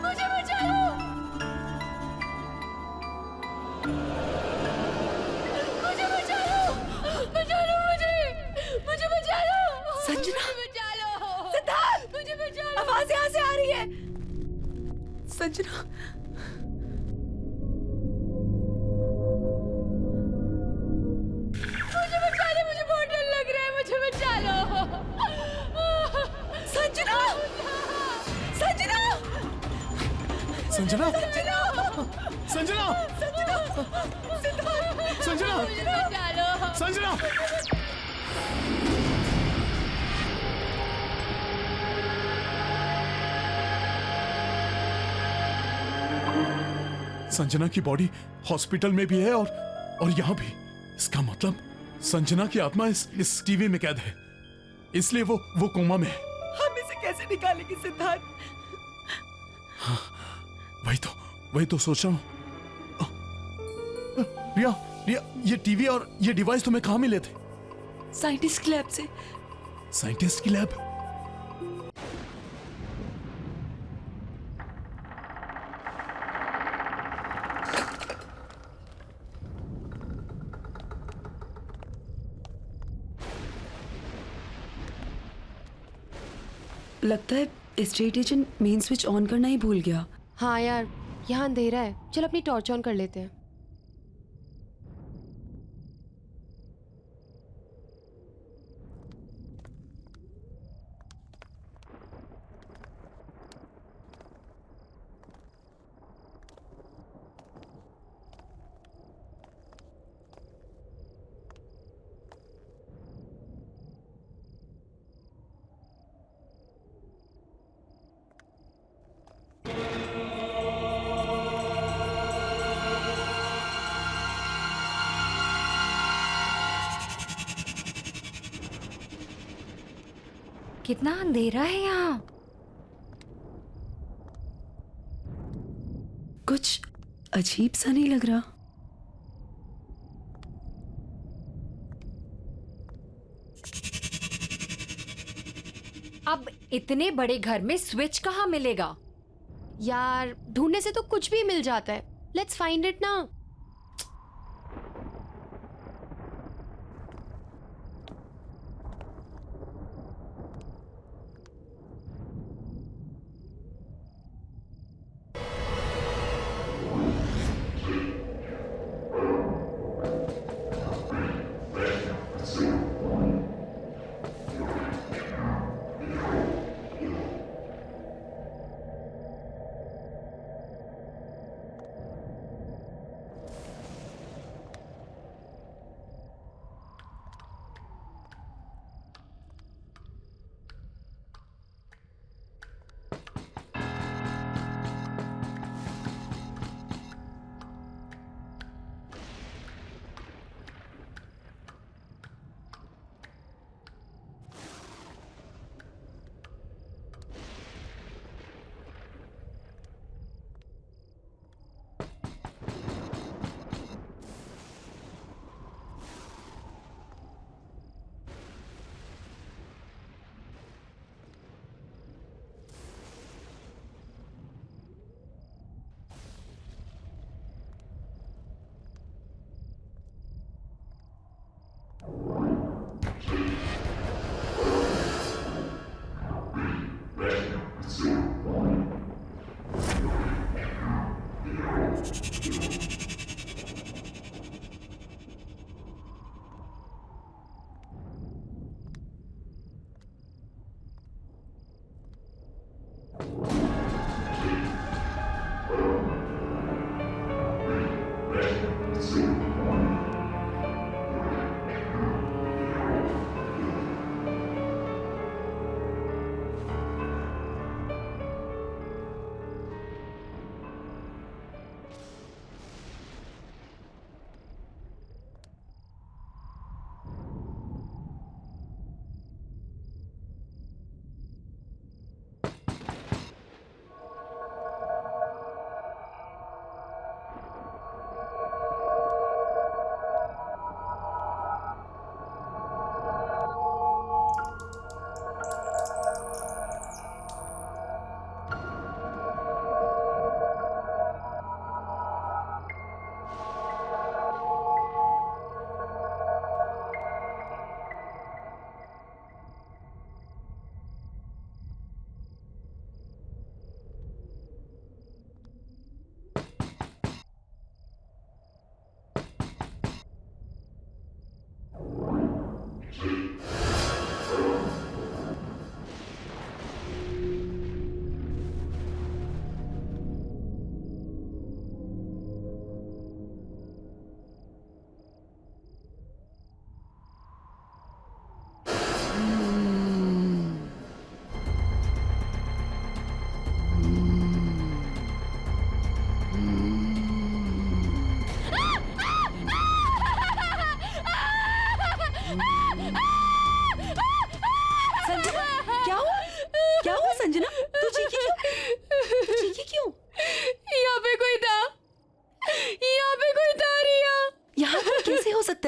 मुझे बचा लो, मुझे बचा लो, बचा लो मुझे, मुझे बचा लो, संजना, मुझे बचा लो, सिद्धार्थ, मुझे बचा लो, आवाज यहाँ से आ रही है। संजना, मुझे बचा लो, मुझे बहुत डर लग रहा है, मुझे बचा लो। संजना, संजना, संजना, संजना, संजना, सिद्धार्थ, संजना, मुझे बचा लो। संजना। संजना की बॉडी हॉस्पिटल में भी है और यहाँ भी। इसका मतलब संजना की आत्मा इस टीवी में कैद है, इसलिए वो कोमा में है। हम इसे कैसे निकालेंगे सिद्धार्थ? वही तो सोच रहा हूँ। रिया, रिया, ये टीवी और ये डिवाइस तुम्हें कहाँ मिले थे? साइंटिस्ट की लैब से। साइंटिस्ट की लैब? लगता है state agent main switch on करना ही भूल गया। हाँ यार, यहाँ अंधेरा है, चल अपनी टॉर्च ऑन कर लेते हैं। कितना अंधेरा है यहाँ। कुछ अजीब सा नहीं लग रहा। अब इतने बड़े घर में स्विच कहाँ मिलेगा? यार ढूंढने से तो कुछ भी मिल जाता है। लेट्स फाइंड इट ना।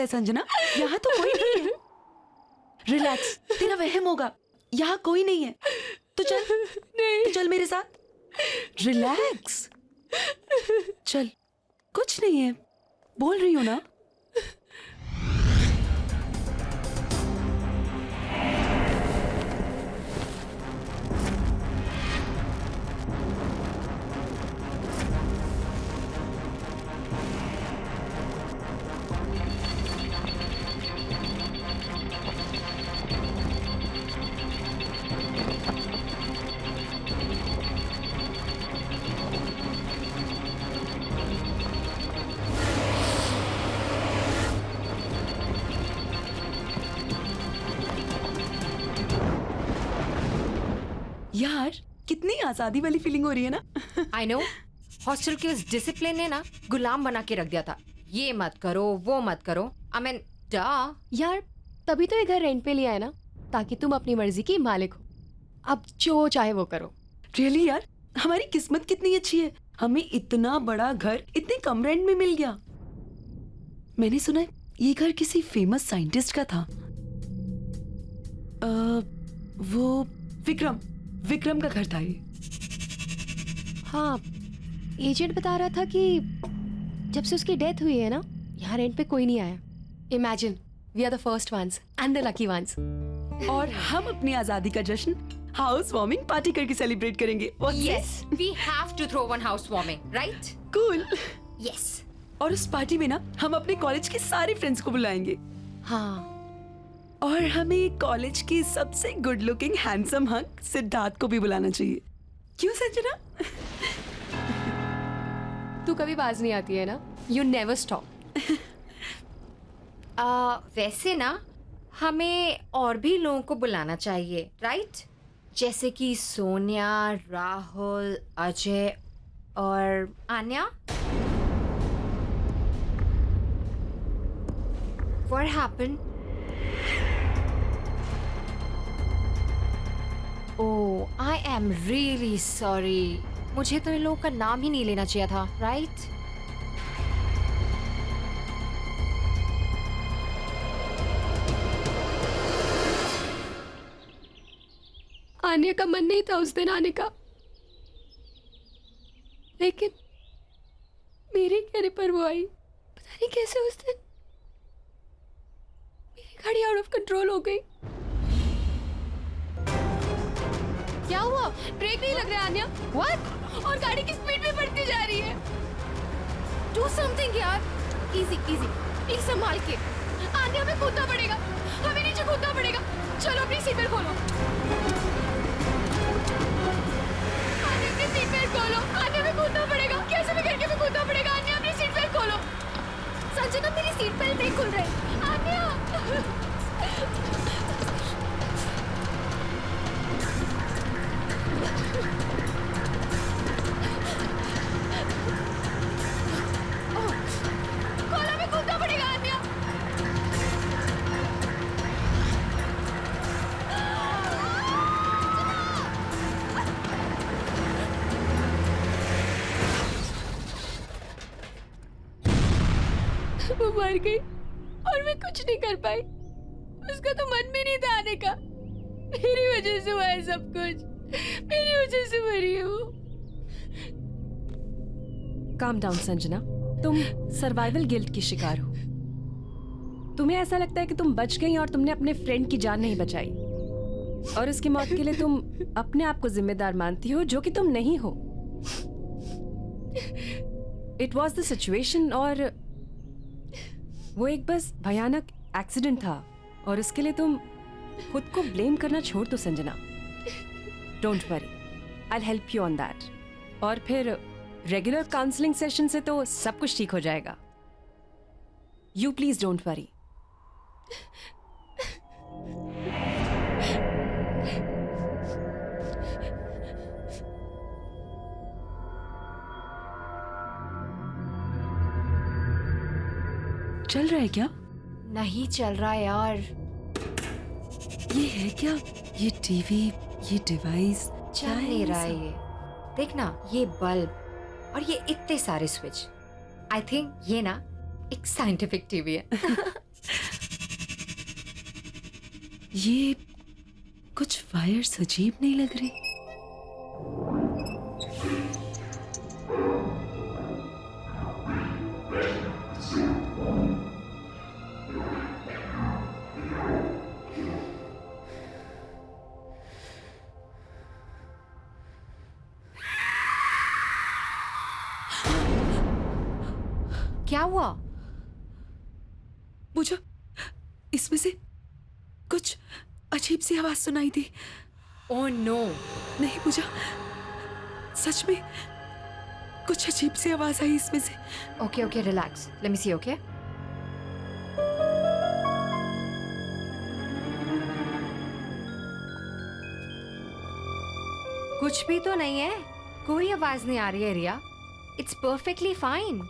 लगता है संजना? यहाँ तो कोई नहीं है। रिलैक्स, तेरा वहम होगा। यहाँ कोई नहीं है। तो चल मेरे साथ। रिलैक्स, चल, कुछ नहीं है, बोल रही हूँ ना। यार, कितनी आजादी वाली फीलिंग हो रही है ना। आई नो, हॉस्टल के उस डिसिप्लिन ने ना गुलाम बना के रख दिया था। ये मत करो, वो मत करो। आई मीन यार तभी तो ये घर रेंट पे लिया है ना, ताकि तुम अपनी मर्जी की मालिक हो। अब जो चाहे वो करो। रियली यार, हमारी किस्मत कितनी अच्छी है, हमें इतना बड़ा घर इतने कम रेंट में मिल गया। मैंने सुना है ये घर किसी फेमस साइंटिस्ट का था। वो विक्रम का घर था ये। हाँ, एजेंट बता रहा था कि जब से उसकी डेथ हुई है ना, यहाँ रेंट पे कोई नहीं आया। Imagine, we are the first ones and the lucky ones. और हम अपनी आजादी का जश्न हाउस वार्मिंग पार्टी करके सेलिब्रेट करेंगे। Yes, we have to throw one house warming, right? Cool. Yes. और उस पार्टी में ना हम अपने कॉलेज के सारे फ्रेंड्स को बुलाएंगे। हाँ, और हमें कॉलेज की सबसे good looking handsome hunk Siddharth को भी बुलाना चाहिए। क्यों संजना? तू कभी बाज नहीं आती है ना, यू नेवर स्टॉप। वैसे ना हमें और भी लोगों को बुलाना चाहिए, राइट? जैसे कि सोनिया, राहुल, अजय और Anya. What happened? Oh, I am really sorry. मुझे तो इन लोगों का नाम ही नहीं लेना चाहिए था, राइट? आने का मन नहीं था उस दिन आने का, लेकिन मेरे कहने पर वो आई। पता नहीं कैसे उस दिन मेरी गाड़ी आउट ऑफ कंट्रोल हो गई। क्या हुआ? ब्रेक नहीं लग रहा है आन्या? What? और गाड़ी की स्पीड भी बढ़ती जा रही है। Do something यार। इजी इजी, प्लीज संभाल के। आन्या, हमें कूदना पड़ेगा, हमें नीचे कूदना पड़ेगा। चलो अपनी सीट बेल्ट खोलो। आन्या, अपनी सीट बेल्ट खोलो। आन्या, हमें कूदना पड़ेगा, कैसे भी करके हमें कूदना पड़ेगा। आन्या, अपनी सीट बेल्ट खोलो। संजना, मेरी सीट बेल्ट नहीं खुल रही। आन्या, खोलो, हमें कूदना पड़ेगा। आन्या, वो मर गई और मैं कुछ नहीं कर पाई। उसका तो मन भी नहीं था आने का। मेरी वजह से हुआ है सब कुछ, मेरी वजह से मरी है वो। काम डाउन संजना, तुम सर्वाइवल गिल्ट की शिकार हो। तुम्हें ऐसा लगता है कि तुम बच गई और तुमने अपने फ्रेंड की जान नहीं बचाई, और उसकी मौत के लिए तुम अपने आप को जिम्मेदार मानती हो, जो कि तुम नहीं हो। इट वॉज द सिचुएशन, और वो एक बस भयानक एक्सीडेंट था, और उसके लिए तुम खुद को ब्लेम करना छोड़ दो Sanjana. Don't worry, I will help you on that. और फिर रेगुलर काउंसलिंग सेशन से तो सब कुछ ठीक हो जाएगा। You please don't worry. चल रहा है क्या? नहीं चल रहा यार। ये है क्या? ये टीवी, ये डिवाइस चल नहीं रहा है ये। देख ना, ये बल्ब और ये इतने सारे स्विच। आई थिंक ये ना एक साइंटिफिक टीवी है। ये कुछ वायर्स अजीब नहीं लग रही? क्या हुआ? मुझे इसमें से कुछ अजीब सी आवाज सुनाई दी। Oh no. नहीं पूजा, सच में कुछ अजीब सी आवाज आई इसमें से। Okay okay, relax, let me see. Okay, कुछ भी तो नहीं है, कोई आवाज नहीं आ रही है रिया। It's perfectly fine.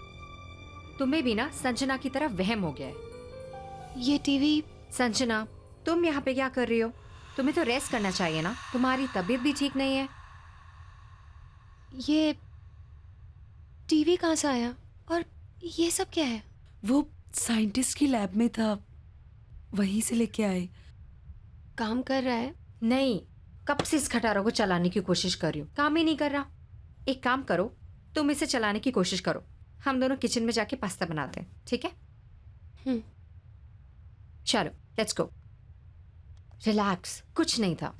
तुम्हें भी ना संजना की तरह वहम हो गया है। ये टीवी संजना, तुम यहाँ पे क्या कर रही हो? तुम्हें तो रेस्ट करना चाहिए ना, तुम्हारी तबीयत भी ठीक नहीं है। ये टीवी कहाँ से आया और ये सब क्या है? वो साइंटिस्ट की लैब में था, वहीं से लेके आए। काम कर रहा है? नहीं, कब से इस खटारा को चलाने की कोशिश कर रही हूँ, काम ही नहीं कर रहा। एक काम करो, तुम इसे चलाने की कोशिश करो, हम दोनों किचन में जाके पास्ता बनाते हैं, ठीक है? चलो लेट्स गो। रिलैक्स, कुछ नहीं था।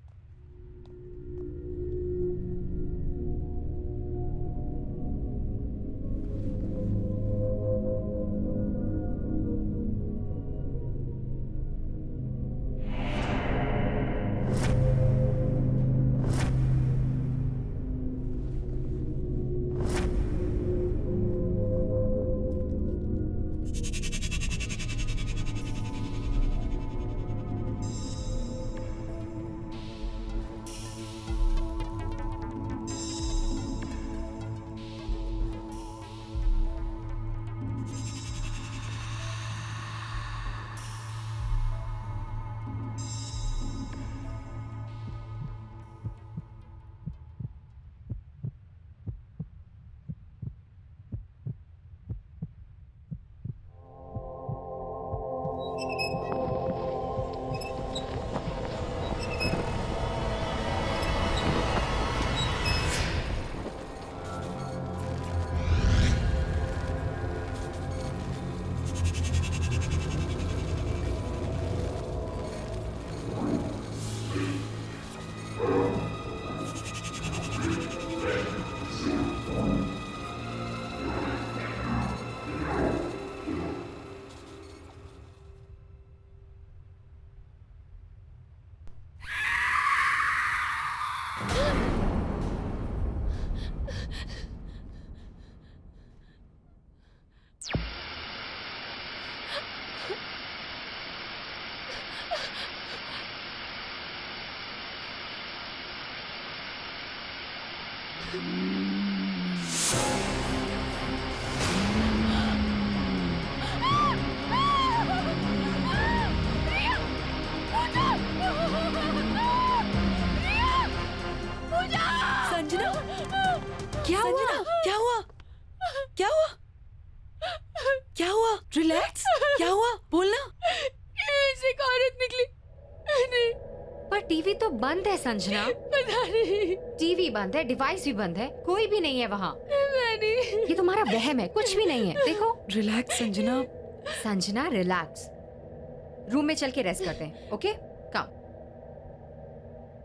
संजना, क्या हुआ? क्या हुआ? क्या हुआ? क्या हुआ? रिलैक्स, क्या हुआ? बोलना। ऐसे एक औरत निकली। नहीं, पर टीवी तो बंद है संजना। पता नहीं, टीवी बंद है, डिवाइस भी बंद है, कोई भी नहीं है वहाँ। ये तुम्हारा वहम है, कुछ भी नहीं है। देखो। Relax Sanjana. Sanjana relax, room में चल के रेस्ट करते हैं। ओके, कम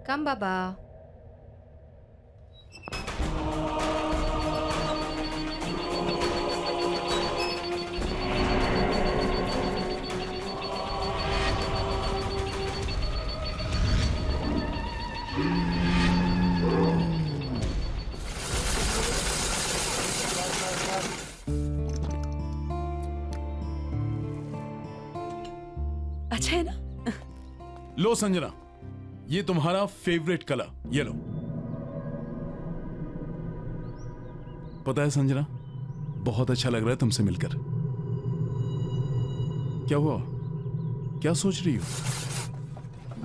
कम बाबा। अच्छा है ना? लो संजना, ये तुम्हारा फेवरेट कलर, ये लो। पता है संजना, बहुत अच्छा लग रहा है तुमसे मिलकर। क्या हुआ? क्या सोच रही हो?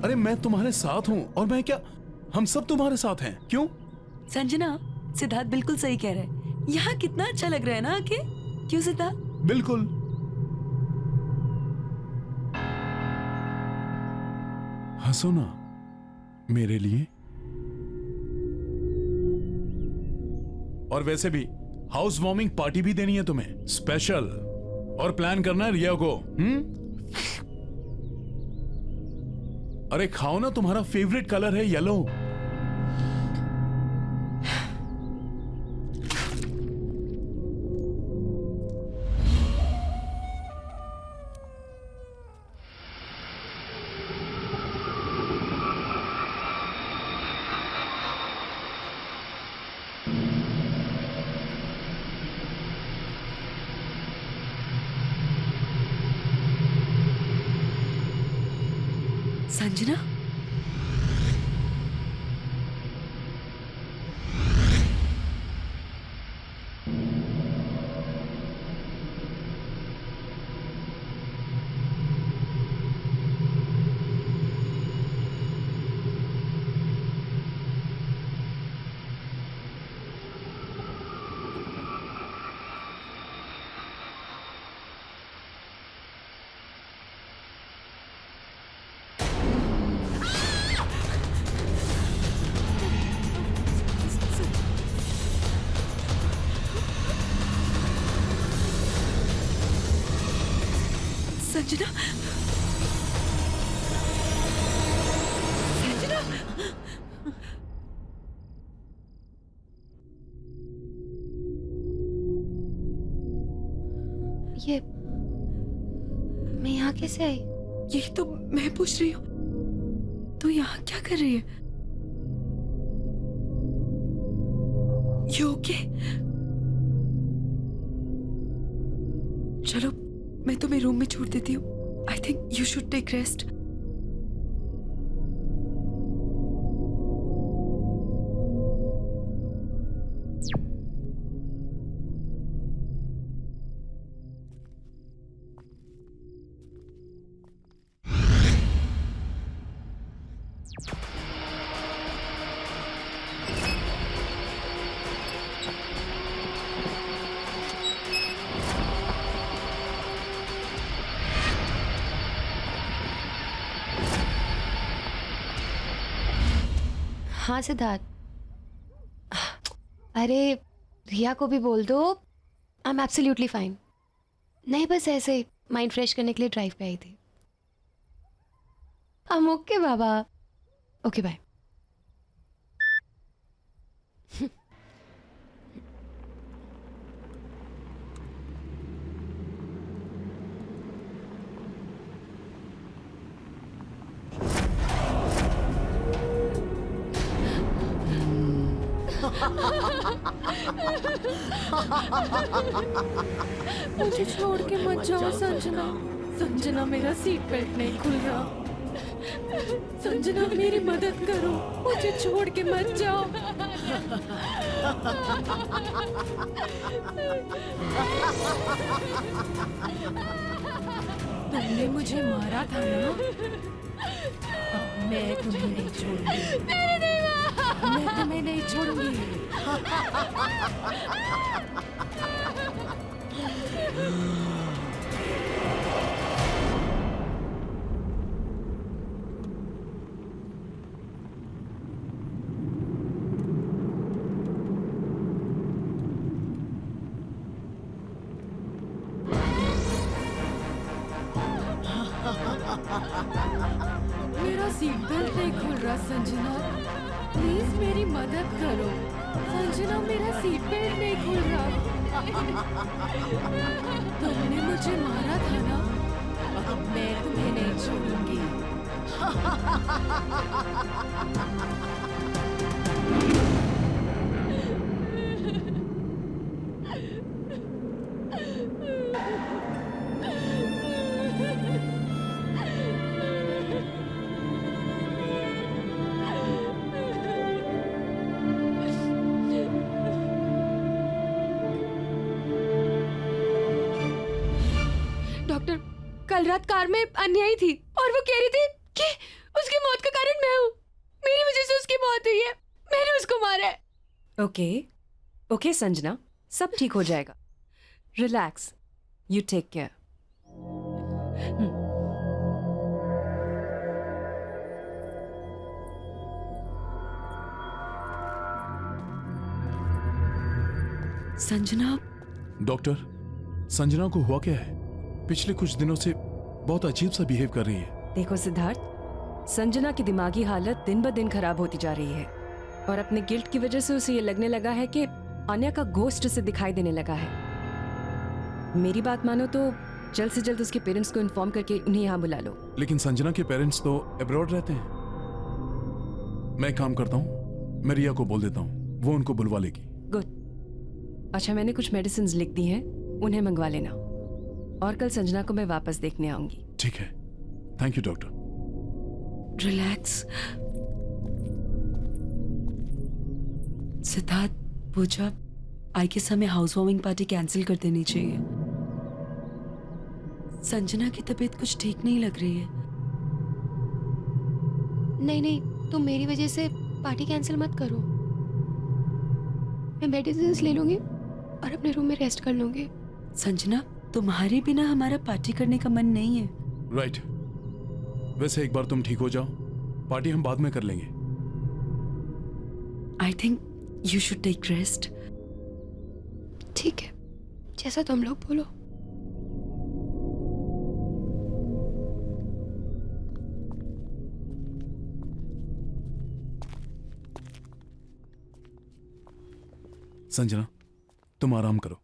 अरे मैं तुम्हारे साथ हूं, और मैं क्या, हम सब तुम्हारे साथ हैं। क्यों? संजना, सिद्धार्थ बिल्कुल सही कह रहा है। यहाँ कितना अच्छा लग रहा है ना आके? क्यों सिद्धार्थ? बिल्कुल। हंसो ना मेरे लिए। और वैसे भी हाउस वार्मिंग पार्टी भी देनी है तुम्हें स्पेशल, और प्लान करना है रिया को। अरे खाओ ना, तुम्हारा फेवरेट कलर है येलो। संजना, संजना, ये मैं यहाँ कैसे आई? यही तो मैं पूछ रही हूँ, तू यहाँ क्या कर रही है? You okay? चलो मैं तुम्हें रूम में छोड़ देती हूँ। I think you should take rest. हाँ सिद्धार्थ, अरे रिया को भी बोल दो आई एम एब्सोल्युटली फाइन। नहीं, बस ऐसे ही माइंड फ्रेश करने के लिए ड्राइव पे आई थी। ओके बाबा, ओके बाय। मुझे छोड़ के मत जाओ संजना। संजना, मेरा सीट बेल्ट नहीं खुल रहा। संजना, मेरी मदद करो, मुझे छोड़ के मत जाओ। तुमने मुझे मारा था ना, अब मैं तुम्हें नहीं छोड़ूंगी। मैं तुम्हें नहीं छोड़ूंगी। मेरा सीट बेल्ट नहीं खुल रहा संजना, प्लीज मेरी मदद करो। संजना, मेरा सीट बेल्ट नहीं खुल रहा। तुमने मुझे मारा था ना, अब मैं तुम्हें नहीं छोड़ूंगी। डॉक्टर, कल रात कार में अन्यायी थी और वो कह रही थी कि उसकी मौत का कारण मैं हूँ। मेरी वजह से उसकी मौत हुई है, मैंने उसको मारा है। ओके ओके संजना, सब ठीक हो जाएगा। Relax, you take care. Sanjana, doctor, Sanjana को हुआ क्या है? पिछले कुछ दिनों से बहुत अजीब सा बिहेव कर रही है। देखो सिद्धार्थ, संजना की दिमागी हालत दिन ब दिन खराब होती जा रही है और अपने गिल्ट की वजह से उसे ये लगने लगा है कि आन्या का गोस्ट उसे दिखाई देने लगा है। मेरी बात मानो तो जल्द से जल्द उसके पेरेंट्स को इन्फॉर्म करके उन्हें यहाँ बुला लो। लेकिन संजना के पेरेंट्स तो अब्रॉड रहते हैं। मैं एक काम करता हूँ, मैं रिया को बोल देता हूँ, वो उनको बुलवा लेगी। गुड। अच्छा, मैंने कुछ मेडिसिन लिख दी हैं, उन्हें मंगवा लेना और कल संजना को मैं वापस देखने आऊंगी। ठीक है, thank you doctor. Relax. Siddharth, Pooja, I guess हमें हाउस वार्मिंग पार्टी कैंसिल कर देनी चाहिए। संजना की तबीयत कुछ ठीक नहीं लग रही है। नहीं नहीं, तुम मेरी वजह से पार्टी कैंसिल मत करो। मैं मेडिसिन ले लूंगी और अपने रूम में रेस्ट कर लूंगी। संजना, तुम्हारे बिना हमारा पार्टी करने का मन नहीं है। राइट। वैसे एक बार तुम ठीक हो जाओ, पार्टी हम बाद में कर लेंगे। I think you should take rest. ठीक है, जैसा तुम लोग बोलो। संजना, तुम आराम करो।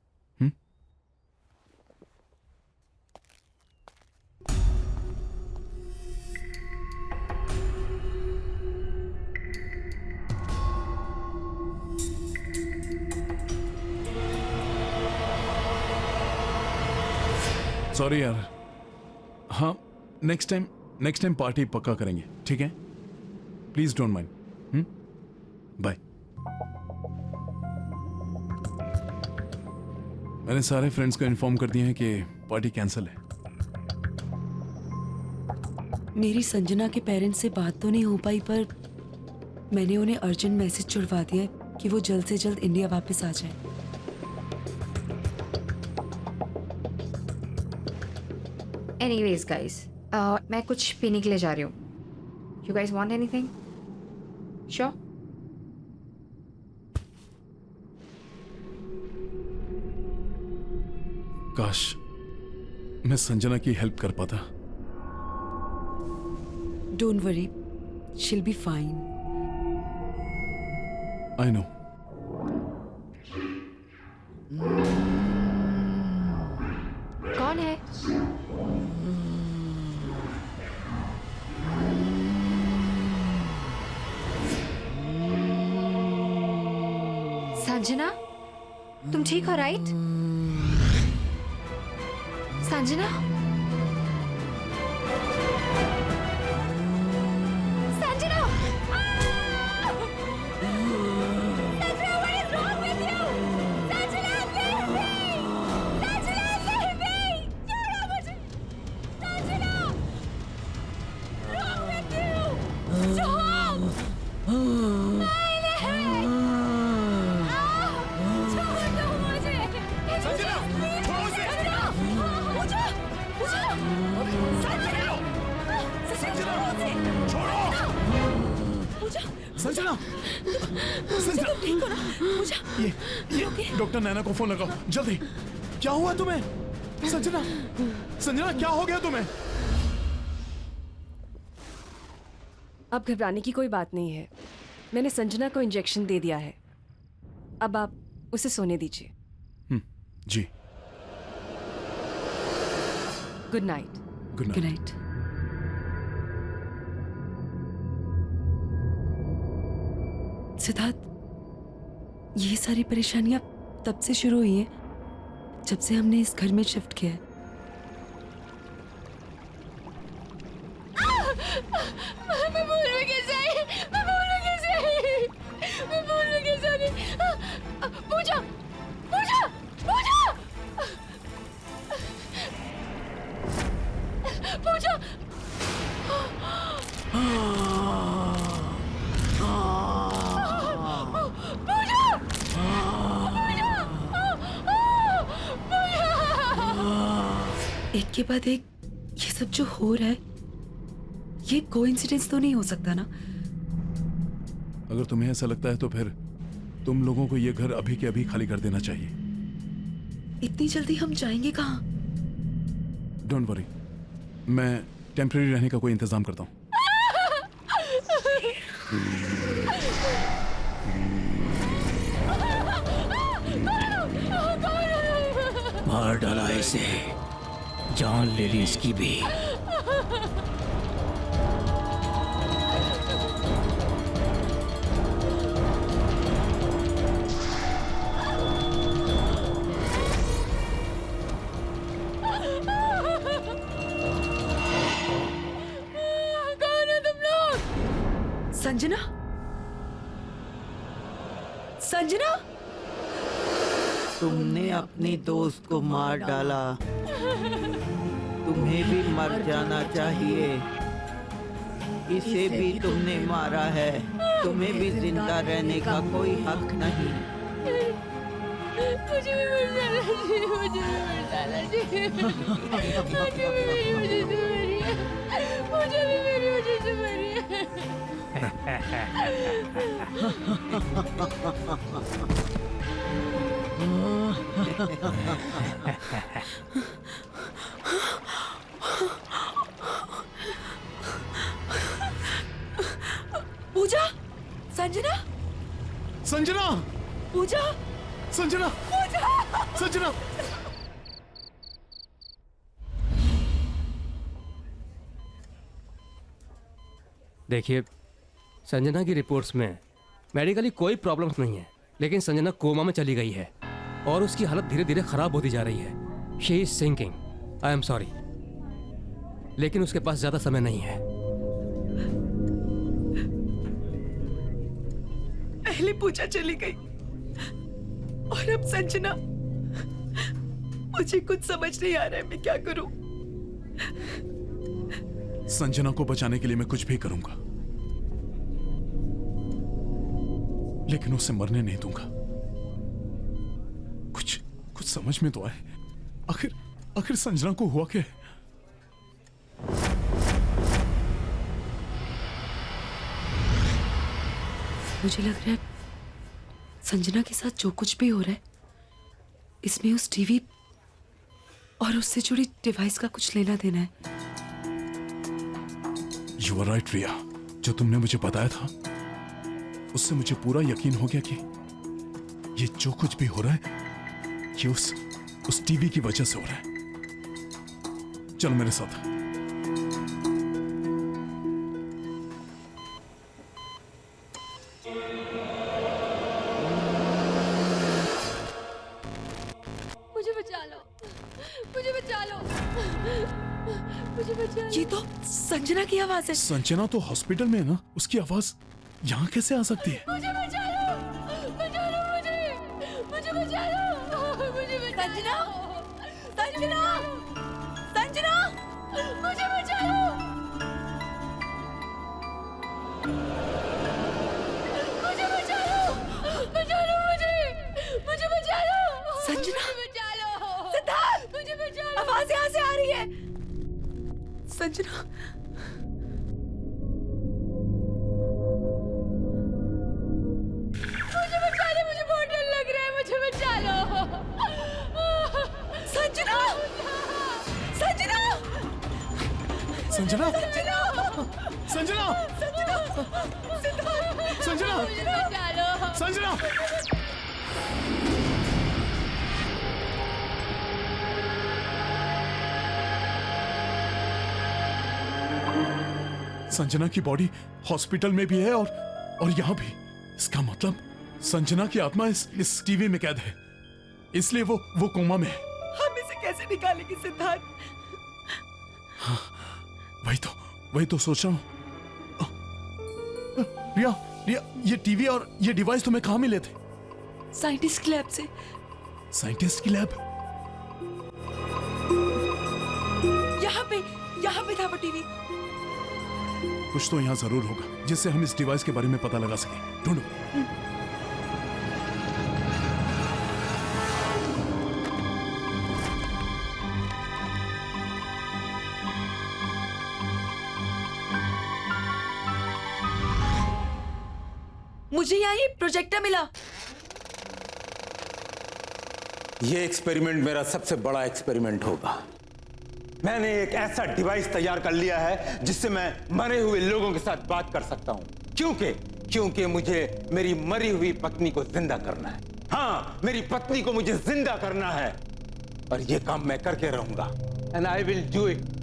सॉरी यार। हाँ, नेक्स्ट टाइम पार्टी पक्का करेंगे, ठीक है? Please don't mind. बाय। मैंने सारे फ्रेंड्स को इन्फॉर्म कर दिया है कि पार्टी कैंसिल है। मेरी संजना के पेरेंट्स से बात तो नहीं हो पाई, पर मैंने उन्हें अर्जेंट मैसेज छुड़वा दिया है कि वो जल्द से जल्द इंडिया वापस आ जाए। एनीवेज गाइस, मैं कुछ पीने के लिए जा रही हूँ। You guys want anything? Sure? काश मैं संजना की हेल्प कर पाता। Don't worry, she'll be fine. I know. कौन है? संजना, तुम ठीक हो right? Sanjana? Sanjana! Sanjana, what is wrong with you? Sanjana, save me! Sanjana, save me! छोड़ो मुझे! Sanjana! Wrong with you? Stop! छोड़ दो मुझे! संजना, छोड़ो उसे! संजना, संजना, ठीक हो ना? पूजा, ये डॉक्टर नैना को फोन लगाओ जल्दी। क्या हुआ तुम्हें? संजना, संजना, क्या हो गया तुम्हें? अब घबराने की कोई बात नहीं है। मैंने संजना को इंजेक्शन दे दिया है। अब आप उसे सोने दीजिए। जी। Good night. Good good night. Night. Siddharth, ये सारी परेशानियां तब से शुरू हुई हैं जब से हमने इस घर में शिफ्ट किया है। मैं बोलूं कैसे? मैं बोलूं कैसे? मैं बोलूं कैसे? पूजा, पूजा, पूजा, पूजा! एक के बाद एक ये सब जो हो रहा है, ये कोइंसिडेंस तो नहीं हो सकता ना? अगर तुम्हें ऐसा लगता है तो फिर तुम लोगों को ये घर अभी के अभी खाली कर देना चाहिए। इतनी जल्दी हम जाएंगे कहाँ? डोंट वरी, मैं टेम्परेरी रहने का कोई इंतजाम करता हूँ। मार डाला इसे, जान ले ली इसकी भी। संजना, संजना, तुमने अपनी दोस्त को मार डाला, तुम्हें भी मर जाना चाहिए। इसे भी तुमने मारा है, तुम्हें भी जिंदा रहने का कोई हक नहीं। मुझे भी मर जाना चाहिए, मुझे भी मर जाना चाहिए, मुझे भी मेरी वजह से मरी है, मुझे भी मेरी वजह से मरी है। पूजा, संजना, संजना, पूजा, संजना, संजना। देखिए, संजना की रिपोर्ट्स में मेडिकली कोई प्रॉब्लम्स नहीं है, लेकिन संजना कोमा में चली गई है और उसकी हालत धीरे धीरे खराब होती जा रही है। She is sinking. I am sorry, लेकिन उसके पास ज्यादा समय नहीं है। पहले पूजा चली गई और अब संजना। मुझे कुछ समझ नहीं आ रहा है, मैं क्या करूं? संजना को बचाने के लिए मैं कुछ भी करूंगा, लेकिन उसे मरने नहीं दूंगा। कुछ कुछ समझ में तो आए, आखिर संजना को हुआ क्या है? मुझे लग रहा है संजना के साथ जो कुछ भी हो रहा है, इसमें उस टीवी और उससे जुड़ी डिवाइस का कुछ लेना देना है। यू आर राइट रिया, जो तुमने मुझे बताया था उससे मुझे पूरा यकीन हो गया कि ये जो कुछ भी हो रहा है ये उस टीवी की वजह से हो रहा है। चल मेरे साथ। मुझे बचा लो, मुझे बचा लो, मुझे बचा लो। ये तो संजना की आवाज है। संजना तो हॉस्पिटल में है ना, उसकी आवाज यहाँ कैसे आ सकती है? मुझे बचा लो, बचा लो मुझे, मुझे बचा लो, मुझे बचा लो। संजना, संजना, मुझे बचा लो, मुझे बचा लो, बचा लो मुझे बचा लो। संजना, मुझे बचा लो, सिद्धार्थ, मुझे बचा लो। आवाज यहाँ से आ रही है। संजना, मुझे बचा लो, मुझे बहुत डर लग रहा है, मुझे बचा लो। संजना, संजना, संजना, संजना, संजना, मुझे बचा लो। संजना। संजना की बॉडी हॉस्पिटल में भी है और यहाँ भी। इसका मतलब संजना की आत्मा इस टीवी में कैद है, इसलिए वो कोमा में है। हम इसे कैसे निकालेंगे सिद्धार्थ? वही तो सोच रहा हूँ। रिया, ये टीवी और ये डिवाइस तुम्हें कहाँ मिले थे? साइंटिस्ट की लैब से। साइंटिस्ट की लैब? यहाँ पे था वो टीवी। कुछ तो यहाँ जरूर होगा जिससे हम इस डिवाइस के बारे में पता लगा सकें। ढूंढो। मुझे यहाँ ये प्रोजेक्टर मिला। ये एक्सपेरिमेंट मेरा सबसे बड़ा एक्सपेरिमेंट होगा। मैंने एक ऐसा डिवाइस तैयार कर लिया है जिससे मैं मरे हुए लोगों के साथ बात कर सकता हूं। क्योंकि मुझे मेरी मरी हुई पत्नी को जिंदा करना है। हाँ, मेरी पत्नी को मुझे जिंदा करना है और ये काम मैं करके रहूंगा। And I will do it.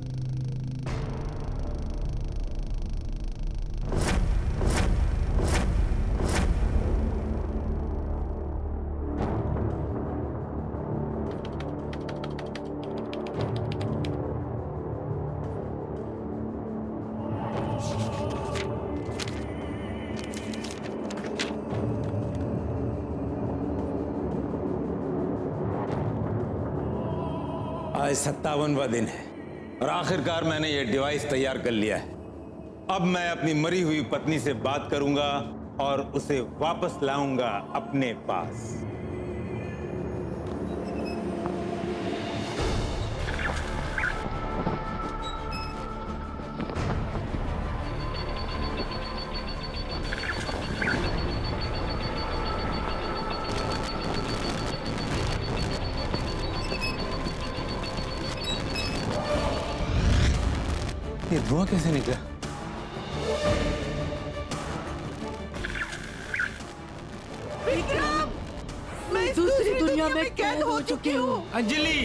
आज 57वां दिन है और आखिरकार मैंने ये डिवाइस तैयार कर लिया है। अब मैं अपनी मरी हुई पत्नी से बात करूंगा और उसे वापस लाऊंगा अपने पास। ये धुआं कैसे निकला? विक्रम, मैं दूसरी दुनिया में कैद हो चुकी हूँ। अंजलि,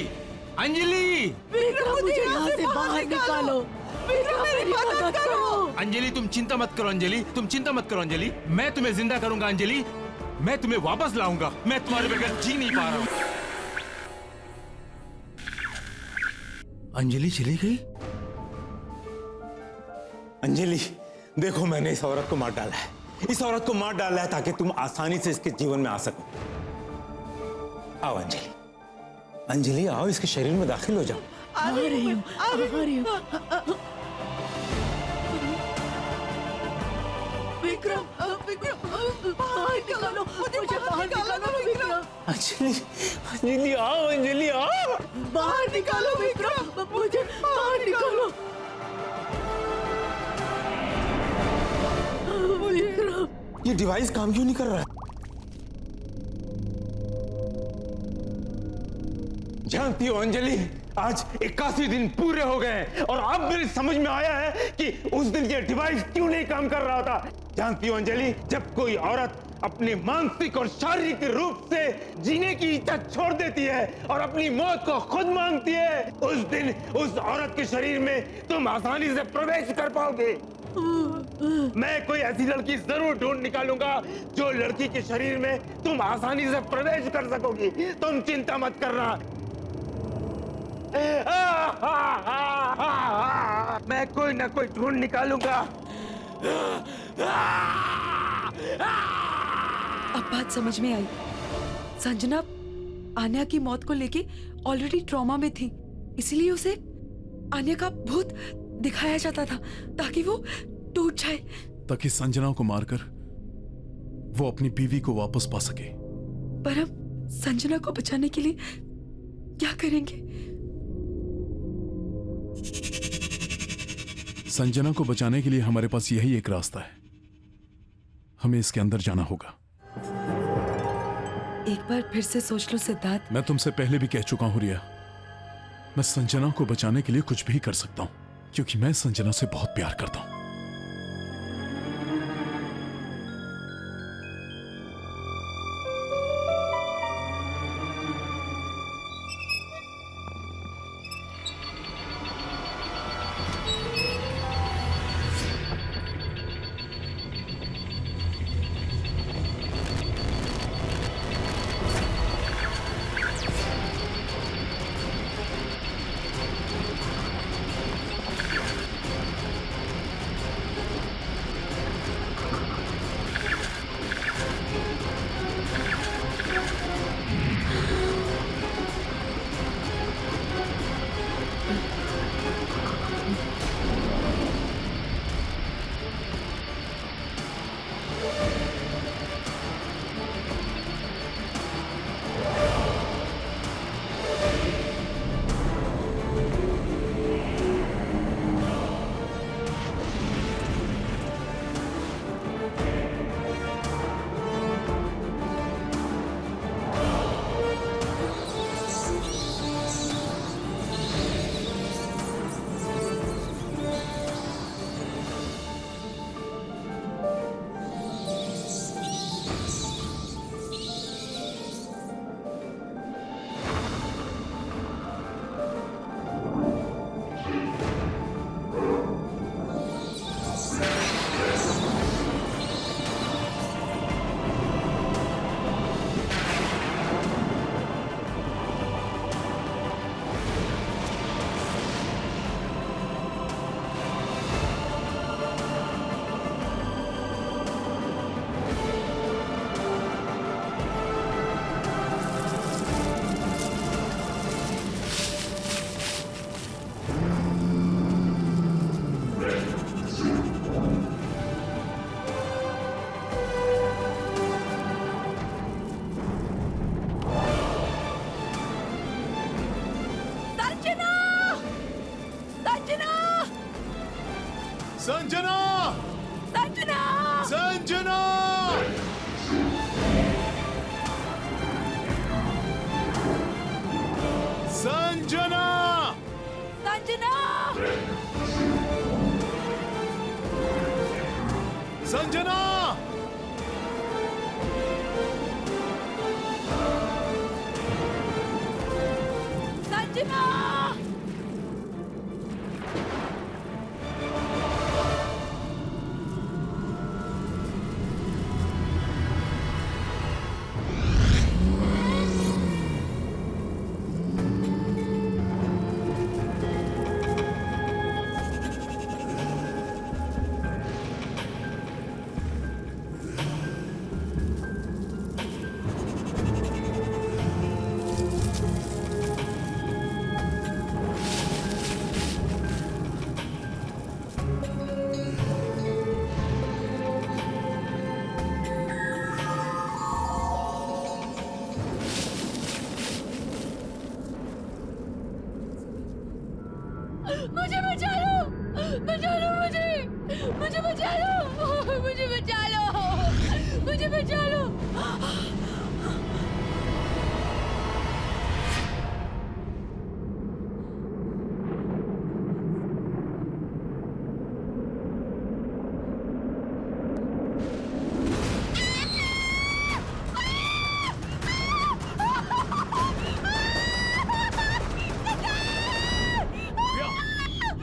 अंजलि, विक्रम, मुझे यहाँ से बाहर निकालो। विक्रम, मेरी मदद करो। अंजलि तुम चिंता मत करो। अंजलि तुम चिंता मत करो। अंजलि मैं तुम्हें जिंदा करूंगा। अंजलि मैं तुम्हें वापस लाऊंगा। मैं तुम्हारे बगैर जी नहीं पा रहा हूँ। अंजलि चली गई। अंजलि देखो, मैंने इस औरत को मार डाला है। इस औरत को मार डाला है ताकि तुम आसानी से इसके जीवन में आ सको। आओ अंजलि, अंजलि आओ, इसके शरीर में दाखिल हो जाओ। आ रही हूँ, आ रही हूँ। विक्रम, विक्रम, बाहर निकालो, मुझे बाहर निकालो विक्रम। अंजलि, अंजलि आओ, अंजलि आओ, बाहर निकालो विक्रम, मुझे बाहर निकालो। ये डिवाइस काम क्यों नहीं कर रहा है? जानती हो अंजलि, आज 81 दिन पूरे हो गए हैं और अब मेरी समझ में आया है कि उस दिन ये डिवाइस क्यों नहीं काम कर रहा था। जानती हो अंजलि, जब कोई औरत अपने मानसिक और शारीरिक रूप से जीने की इच्छा छोड़ देती है और अपनी मौत को खुद मांगती है, उस दिन उस औरत के शरीर में तुम आसानी से प्रवेश कर पाओगे। मैं कोई ऐसी लड़की जरूर ढूंढ निकालूंगा जो लड़की के शरीर में तुम आसानी से प्रवेश कर सकोगी। तुम चिंता मत करना। मैं कोई ना कोई ढूंढ निकालूंगा। अब बात समझ में आई। संजना आन्या की मौत को लेके ऑलरेडी ट्रॉमा में थी, इसलिए उसे आन्या का भूत दिखाया जाता था ताकि वो टूट जाए, ताकि संजना को मारकर वो अपनी बीवी को वापस पा सके। पर हम संजना को बचाने के लिए क्या करेंगे? संजना को बचाने के लिए हमारे पास यही एक रास्ता है। हमें इसके अंदर जाना होगा। एक बार फिर से सोच लो सिद्धार्थ। मैं तुमसे पहले भी कह चुका हूं रिया, मैं संजना को बचाने के लिए कुछ भी कर सकता हूं, क्योंकि मैं संजना से बहुत प्यार करता हूं। संजना! संजना! संजना! संजना! संजना! संजना! संजना! मुझे बचा लो मुझे बचा लो मुझे बचा लो मुझे बचा लो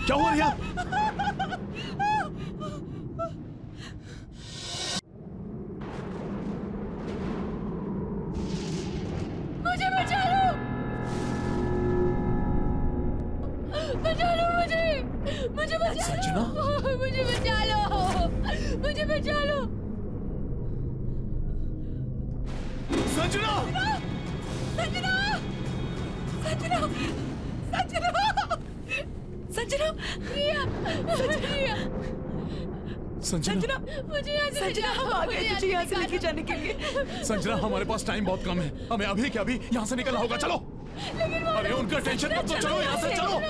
क्या हुआ रिया? मुझे बचा लो मुझे बचा संजना? लो मुझे बचा लो मुझे बचा लो संजना! संजना संजना संजना संजना रिया रिया संजना! मुझे यहाँ से संजना हम आ गए तुझे यहाँ से लेके जाने के लिए। संजना, हमारे पास टाइम बहुत कम है, हमें अभी के अभी यहाँ से निकलना होगा। चलो। अरे उनका टेंशन मत लो, चलो यहाँ से चलो।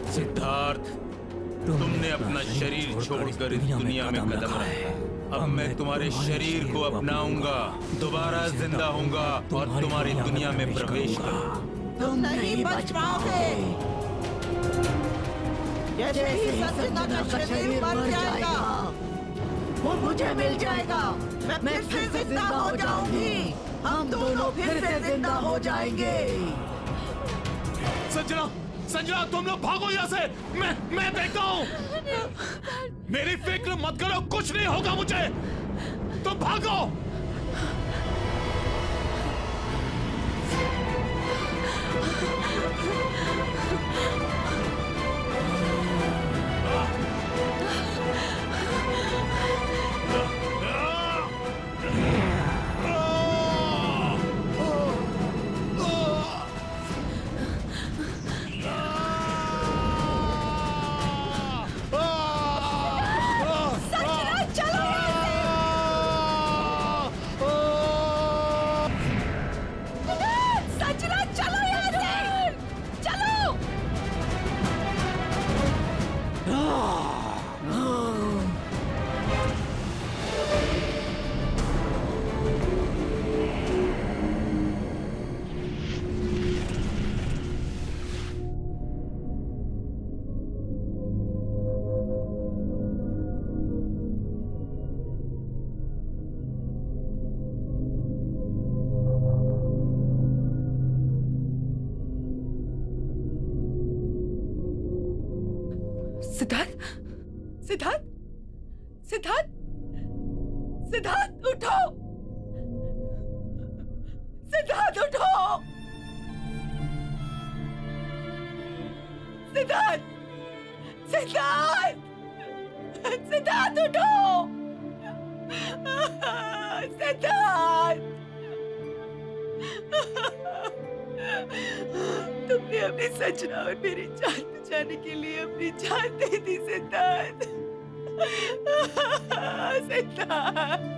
सिद्धार्थ, तुमने अपना शरीर छोड़कर इस दुनिया में कदम रखा। अब मैं तुम्हारे शरीर को अपनाऊंगा, दोबारा जिंदा होऊंगा और तुम्हारी दुनिया में प्रवेश करूंगा। तुम नहीं बच पाओगे। जैसे ही संजना का शरीर मर जाएगा, वो मुझे मिल जाएगा। मैं फिर से जिंदा हो जाऊंगी। हम दोनों फिर से जिंदा हो जाएंगे। संजना, संजना, तुम लोग भागो यहाँ से। मैं देखता हूँ। मेरी फिक्र मत करो, कुछ नहीं होगा मुझे। तुम भागो। सिद्धार्थ उठो, सिद्धार्थ उठो, सिद्धार्थ, सिद्धार्थ, सिद्धार्थ उठो, सिद्धार्थ, तुमने अपनी सजना और मेरी जान बचाने के लिए अपनी जान दे दी सिद्धार्थ, सिद्धार्थ।